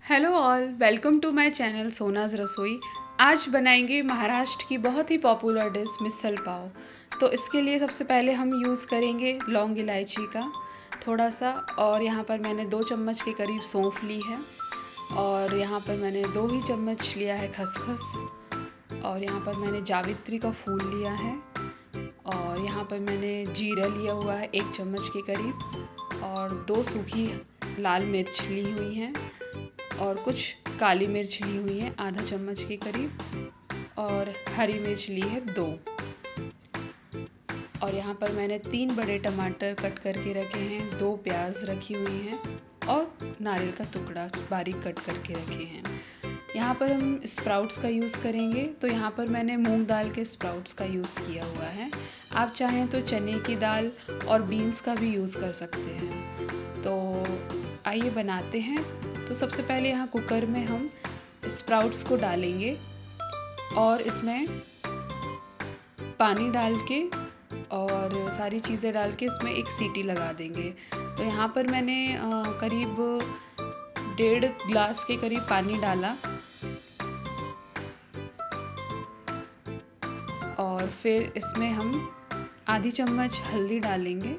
Hello all, welcome to my channel Sona's Rasoi. आज बनाएंगे महाराष्ट्र की बहुत ही पॉपुलर डिश मिसल पाव। तो इसके लिए सबसे पहले हम यूज़ करेंगे लौंग इलायची का थोड़ा सा, और यहाँ पर मैंने 2 चम्मच के करीब सौंफ ली है, और यहाँ पर मैंने 2 ही चम्मच लिया है खसखस, और यहाँ पर मैंने जावित्री का फूल लिया है, और यहाँ पर मैंने जीरा लिया हुआ है 1 चम्मच के करीब, और 2 सूखी लाल मिर्च ली हुई हैं, और कुछ काली मिर्च ली हुई है आधा चम्मच के करीब, और हरी मिर्च ली है 2, और यहाँ पर मैंने 3 बड़े टमाटर कट करके रखे हैं, 2 प्याज रखी हुई हैं, और नारियल का टुकड़ा बारीक कट करके रखे हैं। यहाँ पर हम स्प्राउट्स का यूज़ करेंगे, तो यहाँ पर मैंने मूंग दाल के स्प्राउट्स का यूज़ किया हुआ है। आप चाहें तो चने की दाल और बीन्स का भी यूज़ कर सकते हैं। तो आइए बनाते हैं। तो सबसे पहले यहाँ कुकर में हम स्प्राउट्स को डालेंगे, और इसमें पानी डाल के और सारी चीज़ें डाल के इसमें एक सीटी लगा देंगे। तो यहाँ पर मैंने करीब 1.5 ग्लास के करीब पानी डाला, और फिर इसमें हम आधी चम्मच हल्दी डालेंगे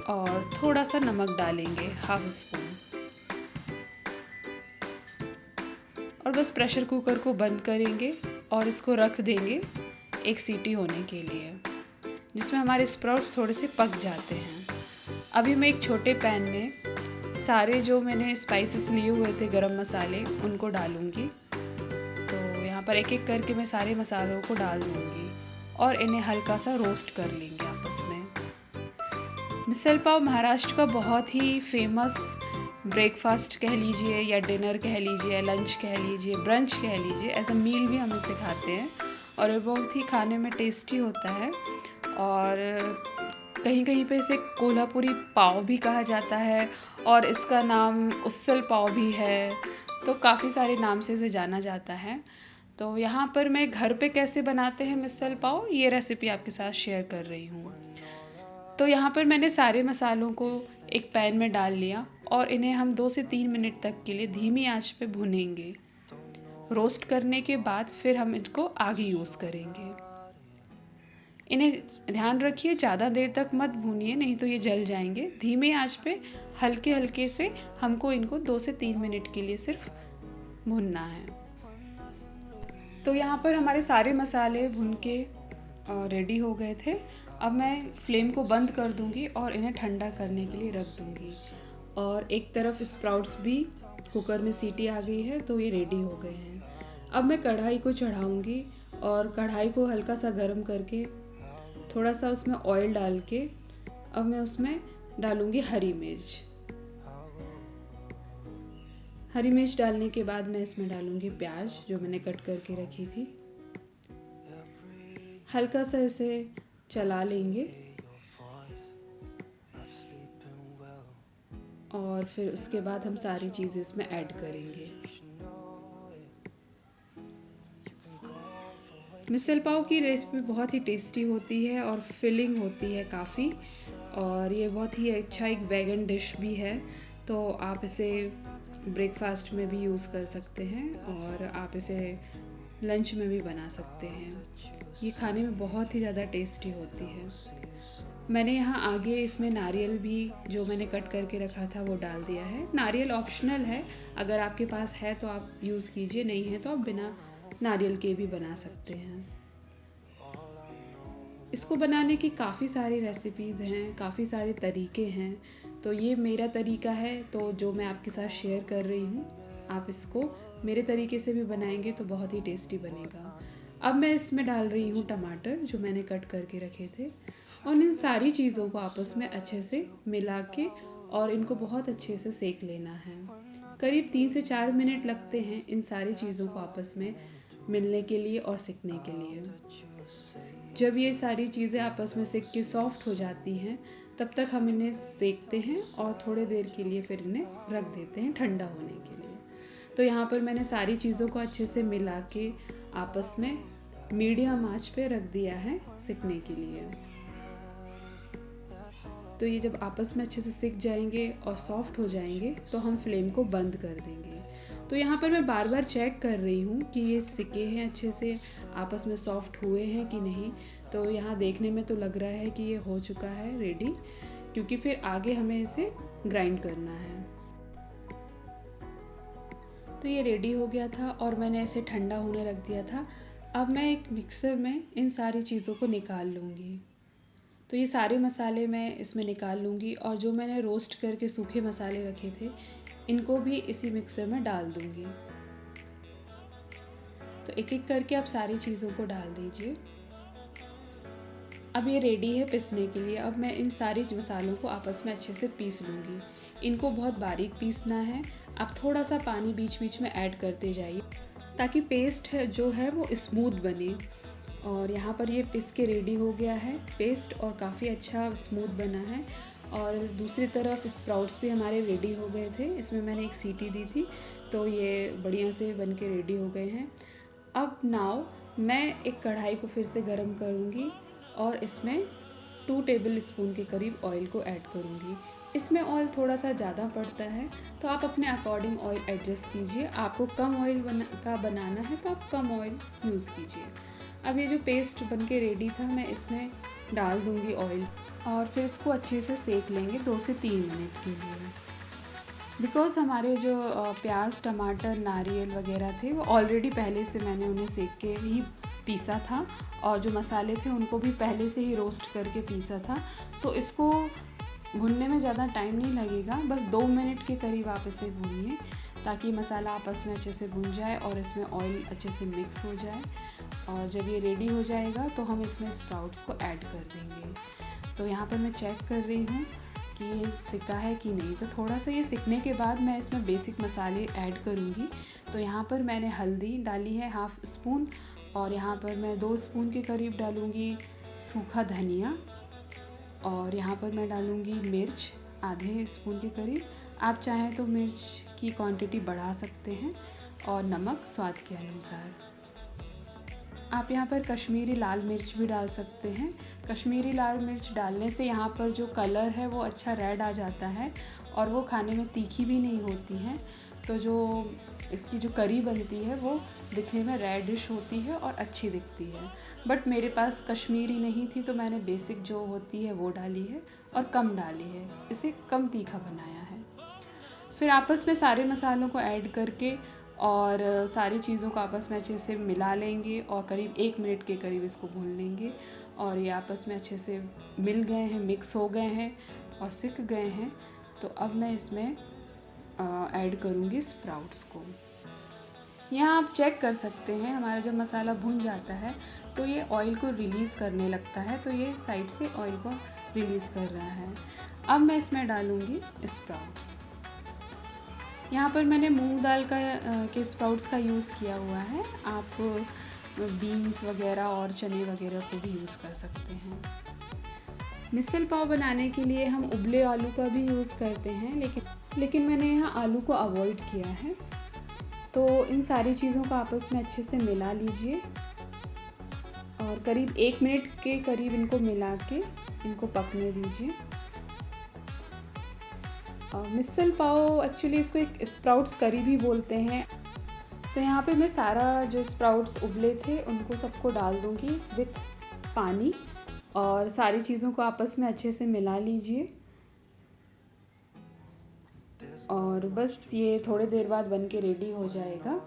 और थोड़ा सा नमक डालेंगे, हाफ स्पून, और बस प्रेशर कुकर को बंद करेंगे और इसको रख देंगे एक सीटी होने के लिए, जिसमें हमारे स्प्राउट्स थोड़े से पक जाते हैं। अभी मैं एक छोटे पैन में सारे जो मैंने स्पाइसेस लिए हुए थे गरम मसाले उनको डालूँगी। तो यहाँ पर एक एक करके मैं सारे मसालों को डाल दूँगी और इन्हें हल्का सा रोस्ट कर लेंगे आपस में। मिसल पाव महाराष्ट्र का बहुत ही फेमस ब्रेकफास्ट कह लीजिए, या डिनर कह लीजिए, लंच कह लीजिए, ब्रंच कह लीजिए, एज अ मील भी हम इसे खाते हैं, और ये बहुत ही खाने में टेस्टी होता है। और कहीं कहीं पे इसे कोल्हापुरी पाव भी कहा जाता है, और इसका नाम उस्सल पाव भी है। तो काफ़ी सारे नाम से इसे जाना जाता है। तो यहाँ पर मैं घर पे कैसे बनाते हैं मिसल पाव, ये रेसिपी आपके साथ शेयर कर रही हूँ। तो यहाँ पर मैंने सारे मसालों को एक पैन में डाल लिया, और इन्हें हम 2 से 3 मिनट तक के लिए धीमी आंच पे भुनेंगे। रोस्ट करने के बाद फिर हम इनको आगे यूज़ करेंगे। इन्हें ध्यान रखिए ज़्यादा देर तक मत भूनिए, नहीं तो ये जल जाएंगे। धीमे आंच पे हल्के हल्के से हमको इनको 2 से 3 मिनट के लिए सिर्फ भुनना है। तो यहाँ पर हमारे सारे मसाले भुन के रेडी हो गए थे। अब मैं फ्लेम को बंद कर दूंगी और इन्हें ठंडा करने के लिए रख दूंगी। और एक तरफ स्प्राउट्स भी कुकर में सीटी आ गई है, तो ये रेडी हो गए हैं। अब मैं कढ़ाई को चढ़ाऊंगी, और कढ़ाई को हल्का सा गर्म करके थोड़ा सा उसमें ऑयल डाल के अब मैं उसमें डालूंगी हरी मिर्च। हरी मिर्च डालने के बाद मैं इसमें डालूंगी प्याज जो मैंने कट करके रखी थी। हल्का सा इसे चला लेंगे, और फिर उसके बाद हम सारी चीज़ें इसमें ऐड करेंगे। मिसल पाव की रेसिपी बहुत ही टेस्टी होती है और फिलिंग होती है काफ़ी, और ये बहुत ही अच्छा एक वेगन डिश भी है। तो आप इसे ब्रेकफास्ट में भी यूज़ कर सकते हैं, और आप इसे लंच में भी बना सकते हैं। ये खाने में बहुत ही ज़्यादा टेस्टी होती है। मैंने यहाँ आगे इसमें नारियल भी जो मैंने कट करके रखा था वो डाल दिया है। नारियल ऑप्शनल है, अगर आपके पास है तो आप यूज़ कीजिए, नहीं है तो आप बिना नारियल के भी बना सकते हैं। इसको बनाने की काफ़ी सारी रेसिपीज़ हैं, काफ़ी सारे तरीके हैं। तो ये मेरा तरीका है, तो जो मैं आपके साथ शेयर कर रही हूँ, आप इसको मेरे तरीके से भी बनाएंगे तो बहुत ही टेस्टी बनेगा। अब मैं इसमें डाल रही हूँ टमाटर जो मैंने कट करके रखे थे, और इन सारी चीज़ों को आपस में अच्छे से मिला के और इनको बहुत अच्छे से सेक लेना है। करीब 3 से 4 मिनट लगते हैं इन सारी चीज़ों को आपस में मिलने के लिए और सिकने के लिए। जब ये सारी चीज़ें आपस में सिक के सॉफ्ट हो जाती हैं, तब तक हम इन्हें सेकते हैं और थोड़े देर के लिए फिर इन्हें रख देते हैं ठंडा होने के लिए। तो यहाँ पर मैंने सारी चीज़ों को अच्छे से मिला के आपस में मीडियम आंच पे रख दिया है सिकने के लिए। तो ये जब आपस में अच्छे से सिक जाएंगे और सॉफ्ट हो जाएंगे तो हम फ्लेम को बंद कर देंगे। तो यहाँ पर मैं बार बार चेक कर रही हूँ कि ये सिके हैं अच्छे से, आपस में सॉफ्ट हुए हैं कि नहीं। तो यहाँ देखने में तो लग रहा है कि ये हो चुका है रेडी, क्योंकि फिर आगे हमें इसे ग्राइंड करना है। तो ये रेडी हो गया था और मैंने इसे ठंडा होने रख दिया था। अब मैं एक मिक्सर में इन सारी चीज़ों को निकाल लूँगी। तो ये सारे मसाले मैं इसमें निकाल लूँगी और जो मैंने रोस्ट करके सूखे मसाले रखे थे इनको भी इसी मिक्सर में डाल दूँगी। तो एक एक करके आप सारी चीज़ों को डाल दीजिए। अब ये रेडी है पिसने के लिए। अब मैं इन सारी मसालों को आपस में अच्छे से पीस लूँगी। इनको बहुत बारीक पीसना है। आप थोड़ा सा पानी बीच बीच में ऐड करते जाइए ताकि पेस्ट है जो है वो स्मूथ बने। और यहाँ पर ये पिस के रेडी हो गया है पेस्ट और काफ़ी अच्छा स्मूथ बना है। और दूसरी तरफ स्प्राउट्स भी हमारे रेडी हो गए थे। इसमें मैंने एक सीटी दी थी तो ये बढ़िया से बन के रेडी हो गए हैं। अब नाउ मैं एक कढ़ाई को फिर से गर्म करूँगी और इसमें 2 टेबल स्पून के करीब ऑयल को ऐड करूँगी। इसमें ऑयल थोड़ा सा ज़्यादा पड़ता है तो आप अपने अकॉर्डिंग ऑयल एडजस्ट कीजिए। आपको कम ऑयल बनाना है तो आप कम ऑयल यूज़ कीजिए। अब ये जो पेस्ट बन के रेडी था मैं इसमें डाल दूँगी ऑयल और फिर इसको अच्छे से सेक लेंगे 2 से 3 मिनट के लिए। बिकॉज़ हमारे जो प्याज, टमाटर, नारियल वगैरह थे वो ऑलरेडी पहले से मैंने उन्हें सेक के ही पीसा था और जो मसाले थे उनको भी पहले से ही रोस्ट करके पीसा था। तो इसको भुनने में ज़्यादा टाइम नहीं लगेगा, बस 2 मिनट के करीब आप इसे भूनिए ताकि मसाला आपस में अच्छे से भुन जाए और इसमें ऑयल अच्छे से मिक्स हो जाए। और जब ये रेडी हो जाएगा तो हम इसमें स्प्राउट्स को ऐड कर देंगे। तो यहाँ पर मैं चेक कर रही हूँ कि ये सिका है कि नहीं। तो थोड़ा सा ये सिकने के बाद मैं इसमें बेसिक मसाले ऐड करूँगी। तो यहाँ पर मैंने हल्दी डाली है 1/2 स्पून और यहाँ पर मैं 2 स्पून के करीब डालूँगी सूखा धनिया और यहाँ पर मैं डालूँगी मिर्च आधे स्पून के करीब। आप चाहें तो मिर्च की क्वांटिटी बढ़ा सकते हैं और नमक स्वाद के अनुसार। आप यहाँ पर कश्मीरी लाल मिर्च भी डाल सकते हैं। कश्मीरी लाल मिर्च डालने से यहाँ पर जो कलर है वो अच्छा रेड आ जाता है और वो खाने में तीखी भी नहीं होती है। तो जो इसकी जो करी बनती है वो दिखने में रेडिश होती है और अच्छी दिखती है। बट मेरे पास कश्मीरी नहीं थी तो मैंने बेसिक जो होती है वो डाली है और कम डाली है, इसे कम तीखा बनाया है। फिर आपस में सारे मसालों को ऐड करके और सारी चीज़ों को आपस में अच्छे से मिला लेंगे और करीब 1 मिनट के करीब इसको भून लेंगे। और ये आपस में अच्छे से मिल गए हैं, मिक्स हो गए हैं और सिक गए हैं। तो अब मैं इसमें ऐड करूँगी स्प्राउट्स को। यहाँ आप चेक कर सकते हैं हमारा जब मसाला भुन जाता है तो ये ऑयल को रिलीज़ करने लगता है। तो ये साइड से ऑयल को रिलीज़ कर रहा है। अब मैं इसमें डालूँगी स्प्राउट्स। यहाँ पर मैंने मूंग दाल के स्प्राउट्स का यूज़ किया हुआ है। आप बीन्स वगैरह और चने वगैरह को भी यूज़ कर सकते हैं। मिसल पाव बनाने के लिए हम उबले आलू का भी यूज़ करते हैं, लेकिन मैंने यहाँ आलू को अवॉइड किया है। तो इन सारी चीज़ों को आपस में अच्छे से मिला लीजिए और करीब 1 मिनट के करीब इनको मिला के इनको पकने दीजिए। मिसल पाव एक्चुअली इसको एक स्प्राउट्स करी भी बोलते हैं। तो यहाँ पे मैं सारा जो स्प्राउट्स उबले थे उनको सबको डाल दूँगी विथ पानी और सारी चीज़ों को आपस में अच्छे से मिला लीजिए। और बस ये थोड़ी देर बाद बन के रेडी हो जाएगा।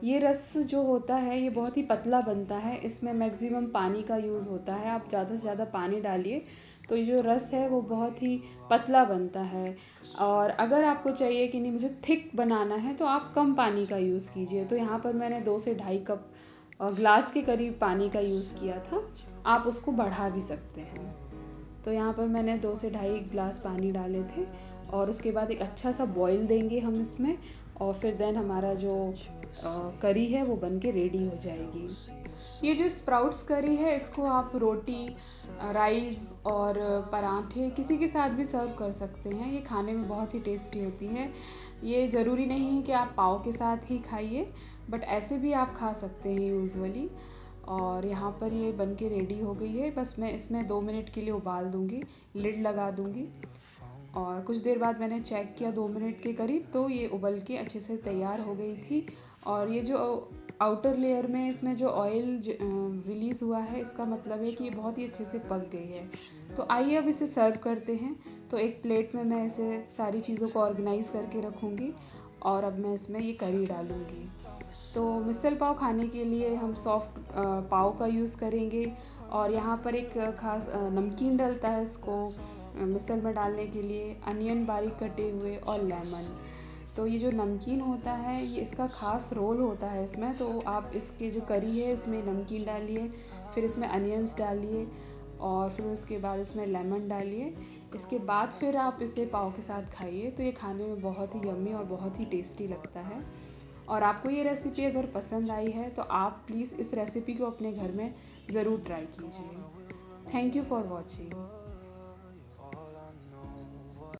ये रस जो होता है ये बहुत ही पतला बनता है, इसमें मैक्सिमम पानी का यूज़ होता है। आप ज़्यादा से ज़्यादा पानी डालिए तो ये जो रस है वो बहुत ही पतला बनता है। और अगर आपको चाहिए कि नहीं मुझे थिक बनाना है तो आप कम पानी का यूज़ कीजिए। तो यहाँ पर मैंने 2 से ढाई कप ग्लास के करीब पानी का यूज़ किया था, आप उसको बढ़ा भी सकते हैं। तो यहाँ पर मैंने 2 से ढाई ग्लास पानी डाले थे और उसके बाद एक अच्छा सा बॉईल देंगे हम इसमें और फिर देन हमारा जो करी है वो बन के रेडी हो जाएगी। ये जो स्प्राउट्स करी है इसको आप रोटी, राइस और पराठे किसी के साथ भी सर्व कर सकते हैं। ये खाने में बहुत ही टेस्टी होती है। ये ज़रूरी नहीं है कि आप पाव के साथ ही खाइए, बट ऐसे भी आप खा सकते हैं यूजुअली। और यहाँ पर ये बन के रेडी हो गई है। बस मैं इसमें 2 मिनट के लिए उबाल दूँगी, लिड लगा दूँगी। और कुछ देर बाद मैंने चेक किया 2 मिनट के करीब, तो ये उबल के अच्छे से तैयार हो गई थी। और ये जो आउटर लेयर में इसमें जो ऑयल रिलीज़ हुआ है, इसका मतलब है कि ये बहुत ही अच्छे से पक गई है। तो आइए अब इसे सर्व करते हैं। तो एक प्लेट में मैं ऐसे सारी चीज़ों को ऑर्गेनाइज़ करके रखूँगी और अब मैं इसमें ये करी डालूँगी। तो मिसल पाव खाने के लिए हम सॉफ्ट पाव का यूज़ करेंगे। और यहाँ पर एक खास नमकीन डलता है इसको मिसल में डालने के लिए, अनियन बारीक कटे हुए और लेमन। तो ये जो नमकीन होता है, ये इसका ख़ास रोल होता है इसमें। तो आप इसके जो करी है इसमें नमकीन डालिए, फिर इसमें अनियंस डालिए और फिर उसके बाद इसमें लेमन डालिए। इसके बाद फिर आप इसे पाव के साथ खाइए। तो ये खाने में बहुत ही यम्मी और बहुत ही टेस्टी लगता है। और आपको ये रेसिपी अगर पसंद आई है तो आप प्लीज़ इस रेसिपी को अपने घर में ज़रूर ट्राई कीजिए। Thank you for watching.